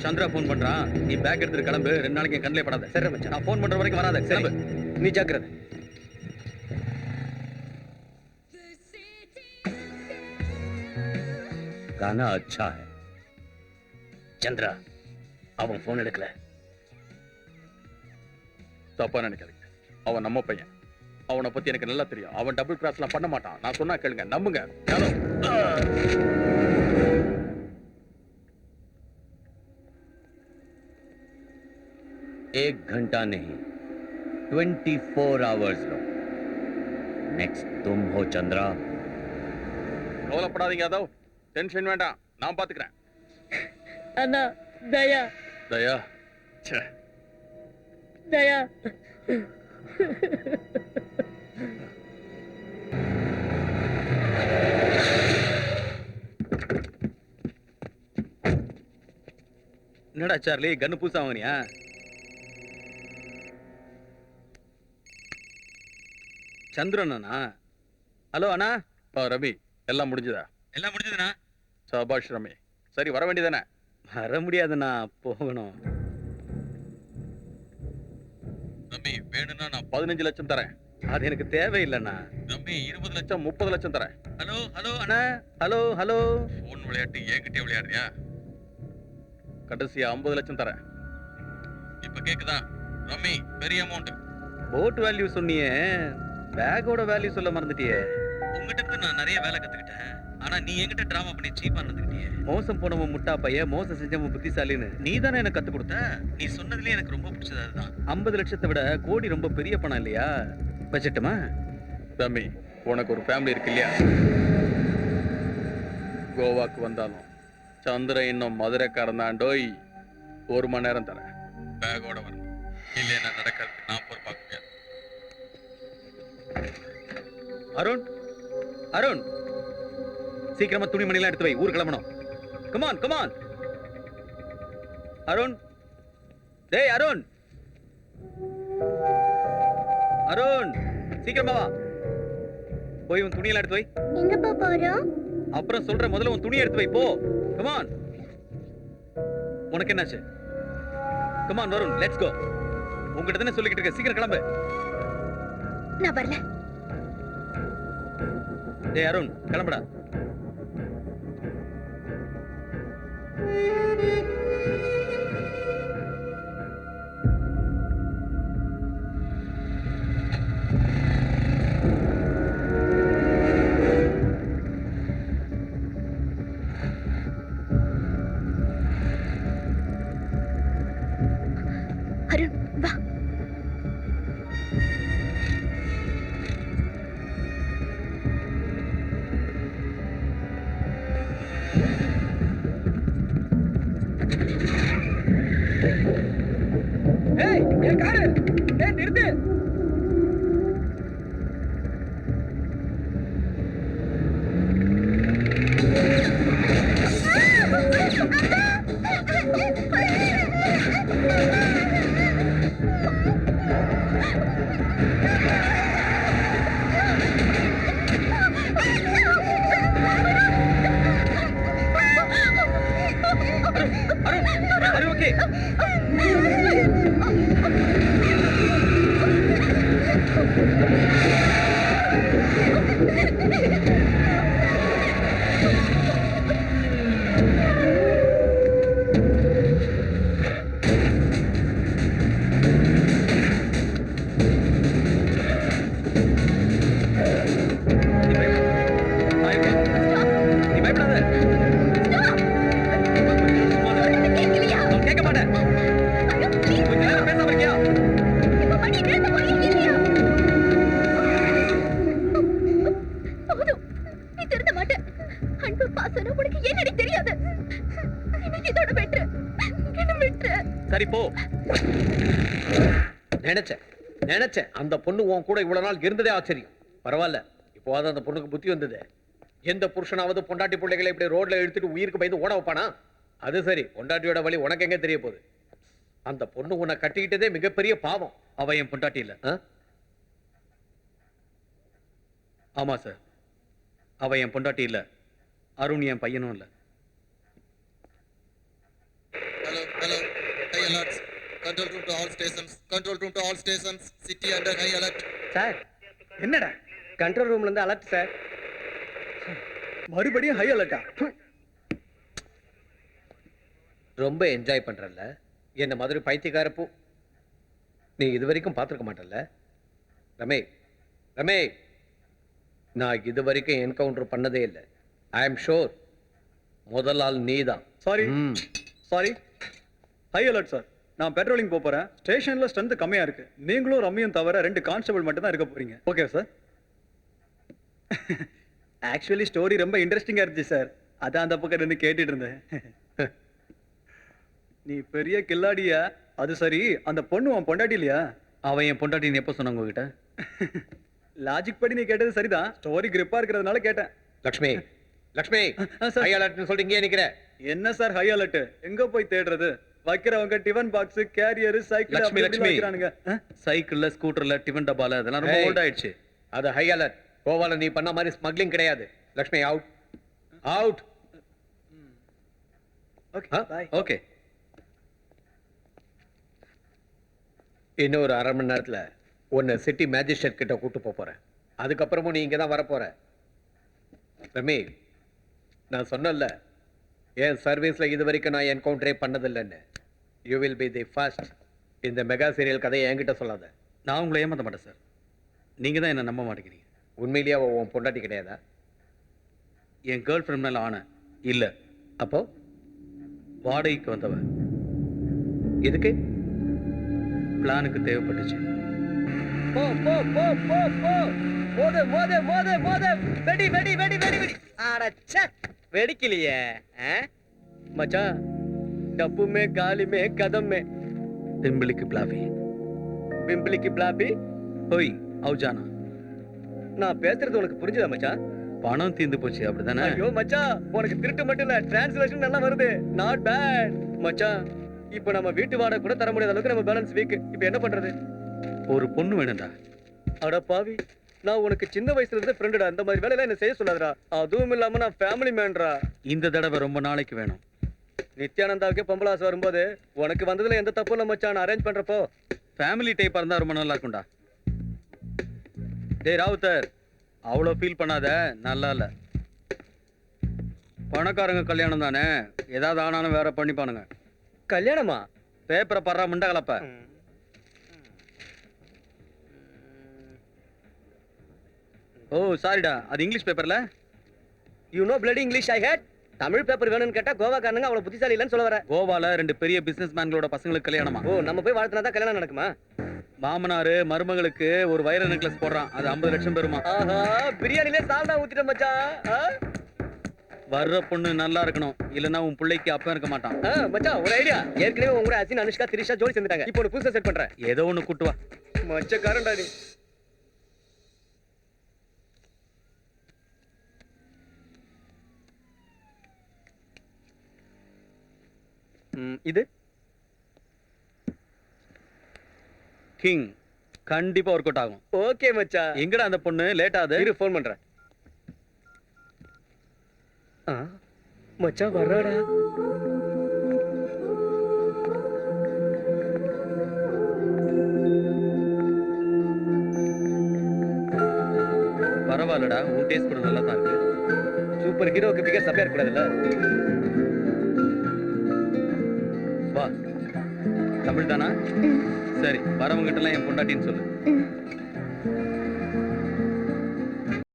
Chandra phone பண்றான். நீ back எடுத்துட்டு கிளம்பு. 2 நாளைக்கு என் கண்ணிலே படாத. சரி மச்சான். நான் போன் பண்ற வரைக்கும் வராத. கிளம்பு. நீ ஜாக்கிரதை. गाना अच्छा है. चंद्रा அவன் போன் எடுக்கல. தப்பா நினைக்காதீங்க. அவன் நம்ம பையன். அவனை பத்தி எனக்கு நல்லா தெரியும். அவன் டபுள் கிராஸ்லாம் பண்ண மாட்டான். நான் சொன்னா கேளுங்க, நம்புங்க. ஹலோ. 1 घंटा नहीं 24 आवर्स लो. नेक्स्ट तुम हो चंद्रा. கவலைப்படாதீங்க. அதோ டென்ஷன் வேண்டாம், நான் பாத்துக்கிறேன். அண்ணா தயா தயா ச்சே தயா என்னடா சார்லி, கன்னு புதுசா வாங்கினியா? சந்திரனா? ஹலோ அண்ணா. ரவி, எல்லாம் முடிஞ்சதா? எல்லாம் முடிஞ்சதுண்ணா. சபாஷ் ரமி. சரி, வர வேண்டியதானே? வர முடியாதுண்ணா, போகணும். ரமி, வேணும்னா நான் 15 லட்சம் தரேன். அது எனக்கு தேவையில்லைண்ணா. ரமி, 20 லட்சம் 30 லட்சம் தரேன். ஹலோ ஹலோ அண்ணா. Hello hello. போன் விளையாட்டு என்கிட்டே விளையாடுறியா? கடைசியா 50 லட்சம் தரேன். இப்ப கேக்குதா? ரமி, பெரிய அமௌண்ட். போட் வேல்யூ சொன்னியே, பேக்கோட வேல்யூ சொல்ல மறந்துட்டியே. உங்ககிட்ட இருந்து நான் நிறைய வேலை கத்துக்கிட்டேன். ஆனா நீ என்கிட்ட டிராமா பண்ணி சீப்பா நடந்துக்கிட்டியே. மோசம் போனவன் முட்டா பையன், மோசம் செஞ்சவன் புத்திசாலின்னு நீ தானே எனக்கு கத்து கொடுத்த. நீ சொன்னதுலயே எனக்கு ரொம்ப பிடிச்சது அதுதான். 50 லட்சத்தை விட கோடி ரொம்ப பெரிய பணம் இல்லையா? வச்சிட்டுமா? ரமி, உனக்கு ஒரு ஃபேமிலி இருக்கு இல்லையா? கோவாக்கு வந்தாலும் சந்திரன் இன்னும் மதுரைக்காரன் தான். டோய், 1 மணி நேரம் தரேன். பேக்கோட வரணும். இல்லைன்னா நடக்கிறது நான் பொறுப்பாக்க முடியாது. அருண், அருண், சீக்கிரமா துணிமணிலாம் எடுத்து வை. ஊர் கிளம்பணும். Come on come on. அருண், டேய் அருண், அருண், சீக்கிரமா வா. போய் உன் துணியெல்லாம் எடுத்து வை. எங்கப்பா போறோம்? அப்புறம் சொல்ற, முதல்ல உன் துணி எடுத்து வை. போ. கமான். உனக்கு என்னாச்சு? Come on Varun, let's go. உங்ககிட்ட தானே சொல்லிக்கிட்டு இருக்க. சீக்கிரம் கிளம்பு. நான் வரல. டேய் அருண், கிளம்புடா. அருண் வா. ஏய், என் காரு. ஏய், நிறுத்து. Are you okay? சரி போ. நினைச்சேன் அந்த பொண்ணு உன் கூட இவ்வளவு நாள் இருந்ததே ஆச்சரியம். பரவாயில்ல, இப்போவாது அந்த பொண்ணுக்கு புத்தி வந்தது. எந்த புருஷனாவது பொண்டாட்டி பிள்ளைகளை இப்படி ரோட்ல எடுத்துட்டு உயிருக்கு பயந்து ஓட வைப்பானா? அது சரி, பொண்டாட்டியோட வழி உனக்கு எங்க தெரிய போகுது? அந்த பொண்ணு உன்னை கட்டிக்கிட்டதே மிகப்பெரிய பாவம். அவ என் பொண்டாட்டி இல்ல. ஆமா சார், அவ என் பொண்டாட்டி இல்ல. அருண் என் பையனும் இல்ல. Hello Control room to all stations. Control room to all stations. City under high alert. Sir என்னடா கண்ட்ரோல் ரூம்ல இருந்து அலர்ட் சார். மறுபடியும் ஹை அலர்ட்டா? ரொம்ப என்ஜாய் பண்றல்ல என்ன மாதிரி பைத்தியக்காரப்போ நீ இது வரைக்கும் பார்த்துருக்க மாட்டல்ல ரமே. ரமே, நான் இது வரைக்கும் என்கவுண்டர் பண்ணதே இல்லை. ஐ எம் ஷோர் முதல் ஆள் நீதான். Sorry sorry, high alert sir. நான் பெட்ரோலிங் போறேன். ஸ்டேஷன்ல ஸ்ட்ரென்த் கம்மியா இருக்கு. நீங்களும் ரம்மியும் தவிர 2 கான்ஸ்டபிள் மட்டும் தான் இருக்க போறீங்க. Okay sir. ஆக்சுவலி ஸ்டோரி ரொம்ப இன்ட்ரெஸ்டிங்கா இருந்துச்சு சார். அதான் அந்த பக்கம் இருந்து கேட்டுட்டு இருந்தேன். நீ பெரிய கில்லாடியா? அது சரி, அந்த பொண்ணு உன் பொண்டாட்டி இல்லையா? அவன் என் பொண்டாட்டின்னு எப்போ சொன்னாங்க உங்ககிட்ட? லாஜிக் படி நீ கேட்டது சரிதான். ஸ்டோரி கிரிப்பா இருக்கிறதுனால கேட்டேன். லக்ஷ்மி, லக்ஷ்மி, சார். ஹை அலர்ட்னு சொல்லிட்டு இங்கே நிக்கிற. என்ன சார் ஹை அலர்ட்? எங்க போய் தேடுறது? வைக்கிறவங்க tiffin box, carrier, cycle Lakshmi, Lakshmi. வைக்கிறானுங்க. சைக்கிள்ல ஸ்கூட்டர்ல டிஃபன் டப்பால அதெல்லாம் ரொம்ப ஏய். ஓல்ட் ஆயிடுச்சு. அது ஹை அலர்ட். கோவால நீ பண்ண மாதிரி ஸ்மக்லிங் கிடையாது. Lakshmi out, out. Okay bye. Okay, இன்னும் ஒரு அரை மணி நேரத்துல உன்னை சிட்டி மேஜிஸ்ட்ரேட் கிட்ட கூட்டு போறேன். அதுக்கப்புறமும் நீ இங்க தான் வரப்போற. ரமி, நான் சொன்னல என் சர்வீஸ்ல இது வரைக்கும் நான் என்கவுண்டரே பண்ணதில்லைன்னு. You will be the first. இந்த மெகா சீரியல் கதையை என்கிட்ட சொல்லாத. நான் உங்களை ஏமாத்த மாட்டேன் சார். நீங்க தான் என்ன நம்ப மாட்டேங்கிறீங்க. உண்மையிலேயே அவ உன் பொண்டாட்டி கிடையாதா? என் கேர்ள் ஃப்ரெண்ட் மேல ஆன இல்ல, அப்போ வாடகைக்கு வந்தவன் எதுக்கு? பிளானுக்கு தேவைப்பட்டுச்சு. போ போ போ போ போ. மோத மோத மோத மோத. வெடி வெடி வெடி வெடி வெடி. அடச்சே, வெடிக்கலையே. மச்சான், டப்பு மே காலி மே கதம் மே பிம்பிளிக்கு பிளாபி பிம்பிளிக்கு பிளாபி. போய் அவுஜானா. நான் பேசுறது உனக்கு புரிஞ்சுதா மச்சான்? பணம் தீர்ந்து போச்சு அப்படிதானே? ஐயோ மச்சான், உனக்கு திருட்டு மட்டும் இல்ல, டிரான்ஸ்லேஷன் நல்லா வருது. நாட் பேட் மச்சான். இப்போ நம்ம வீட்டு வாடகை கூட தர முடியாத அளவுக்கு நம்ம பேலன்ஸ் வீக். இப்போ என்ன பண்றது? ஒரு பொண்ணு வேணும்டா. அட பாவி, நான் உனக்கு சின்ன வயசுல இருந்து ஃப்ரெண்டுடா. அந்த மாதிரி வேலையெல்லாம் என்ன செய்ய சொல்லாதடா. அதுவும் இல்லாம நான் ஃபேமிலி மேன்டா. இந்த தடவை ரொம்ப நாளைக்கு வேணும். நித்யானந்தாவுக்கே பொம்பளை ஆசை வரும்போது உனக்கு வந்ததுல எந்த தப்பும் இல்லை மச்சான். நான் அரேஞ்ச் பண்றப்போ ஃபேமிலி டைப்பா இருந்தா ரொம்ப நல்லா இருக்கும்டா. டேய் ராவுத்தர், அவ்வளோ ஃபீல் பண்ணாத. நல்லா இல்ல. பணக்காரங்க கல்யாணம் தானே, ஏதாவது ஆனாலும் வேற பண்ணிப்பானுங்க. கல்யாணமா? பேப்பரை படுறா முண்டை கலப்ப. ஓ சாரிடா, அது இங்கிலீஷ் பேப்பர்ல. You know bloody English I hate. Tamil paper வேணும்னு கேட்டா கோவாக்காரனுங்க அவ்வளவு புத்திசாலி இல்லைன்னு சொல்ல வர. கோவால 2 பெரிய பிசினஸ் மேன்களோட பசங்களுக்கு கல்யாணமா. ஓ, நம்ம போய் வாழ்த்தினா தான் கல்யாணம் நடக்குமா? மாமனாரு மருமகளுக்கு ஒரு வைர நெக்லஸ் போடுறான். அது 50 லட்சம் பெறுமா. ஆஹா, பிரியாணிலே சால்னா ஊத்திட்ட மச்சான். வர்ற பொண்ணு நல்லா இருக்கணும், இல்லன்னா உன் பிள்ளைக்கு அப்ப இருக்க மாட்டான். மச்சான், ஒரு ஐடியா. ஏற்கனவே உங்க கூட அசின், அனுஷ்கா, திரிஷா ஜோடி சேர்ந்துட்டாங்க. இப்போ ஒரு புதுசா செட் பண்றேன். ஏதோ ஒண்ணு கூட்டு வா. மச்சக்காரன்டா நீ. இது கிங் கண்டிப்பா ஒர்க் அவுட் ஆகும். ஓகே மச்சான். எங்கடா அந்த பொண்ணு? லேட் ஆகுது. இரு, ஃபோன் பண்றேன். மச்சான் வர்றாடா. பரவாயில்லடா, உன் டேஸ்ட் கூட நல்லா தான் இருக்கு. சூப்பர் ஹீரோக்கு பிகர் சப்பையா இருக்க கூடாதுல்ல? வா. தமிழ் தானா? சரி, வரவங்கிட்ட எல்லாம் என் பொண்டாட்டின்னு சொல்லு.